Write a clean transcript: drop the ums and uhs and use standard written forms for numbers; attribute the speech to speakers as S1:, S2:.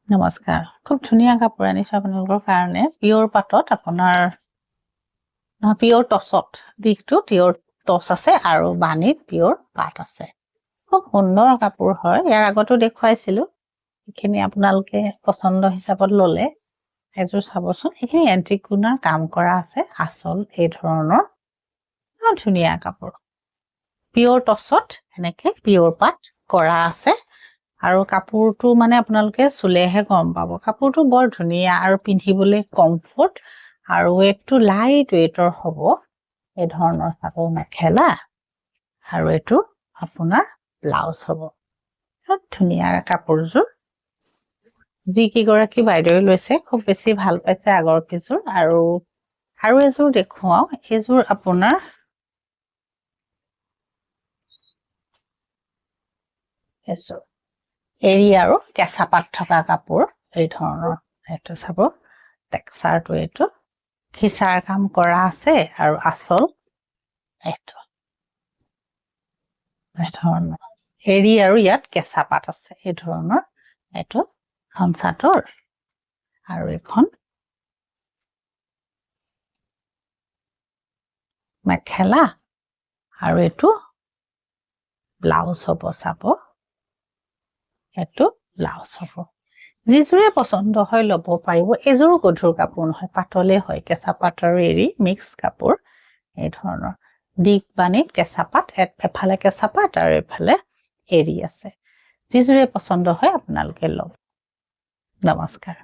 S1: নমস্কাৰ খুব ধুনীয়া কাপোৰ আনিছো আপোনালোকৰ কাৰণে পিয়ৰ পাটত আপোনাৰ পিয়ৰ টছত দিকটো পিয়ৰ টছ আছে আৰু বাণীত পিয়ৰ পাট আছে খুব সুন্দৰ কাপোৰ হয় ইয়াৰ আগতো দেখুৱাইছিলো এখিনি আপোনালোকে পছন্দ হিচাপত ললে এযোৰ চাবচোন এখিনি এন্টিক গুণাৰ কাম কৰা আছে আসল এই ধৰণৰ ধুনীয়া কাপোৰ পিয়ৰ টছত এনেকে পিয়ৰ পাট কৰা আছে আৰু কাপোৰটো মানে আপোনালোকে চুলেহে গম পাব কাপোৰটো বৰ ধুনীয়া আৰু পিন্ধিবলৈ কমফৰ্ট আৰু ৱেটটো লাইট ৱেটৰ হ'ব এই ধৰণৰ কাপোৰ মেখেলা আৰু এটো আপোনাৰ ব্লাউজ হ'ব খুব ধুনীয়া কাপোৰযোৰ যি কি গৰাকী বাইদেউ লৈছে খুব বেছি ভাল পাইছে আগৰ কিযোৰ আৰু এযোৰ দেখুৱাও এযোৰ আপোনাৰ এযোৰ এৰি আৰু কেঁচা পাত থকা কাপোৰ এই ধৰণৰ এটো চাব টেক্সচাৰটো এটো খিচাৰ কাম কৰা আছে আৰু আসল এটো এৰি আৰু ইয়াত কেঁচা পাত আছে এই ধৰণৰ এটো এখন চাদৰ আৰু এখন মেখেলা আৰু এটো ব্লাউজ হ'ব চাব এটো ব্লাউজ হ'ব যিজোৰে পছন্দ হয় ল'ব পাৰিব এযোৰ গধুৰ কাপোৰ নহয় পাতলে হয় কেঁচা পাত আৰু এৰি মিক্স কাপোৰ এই ধৰণৰ দিক বাণীত কেঁচা পাত এফালে কেঁচা পাত আৰু এফালে এৰি আছে যিজোৰে পছন্দ হয় আপোনালোকে লওক নমস্কাৰ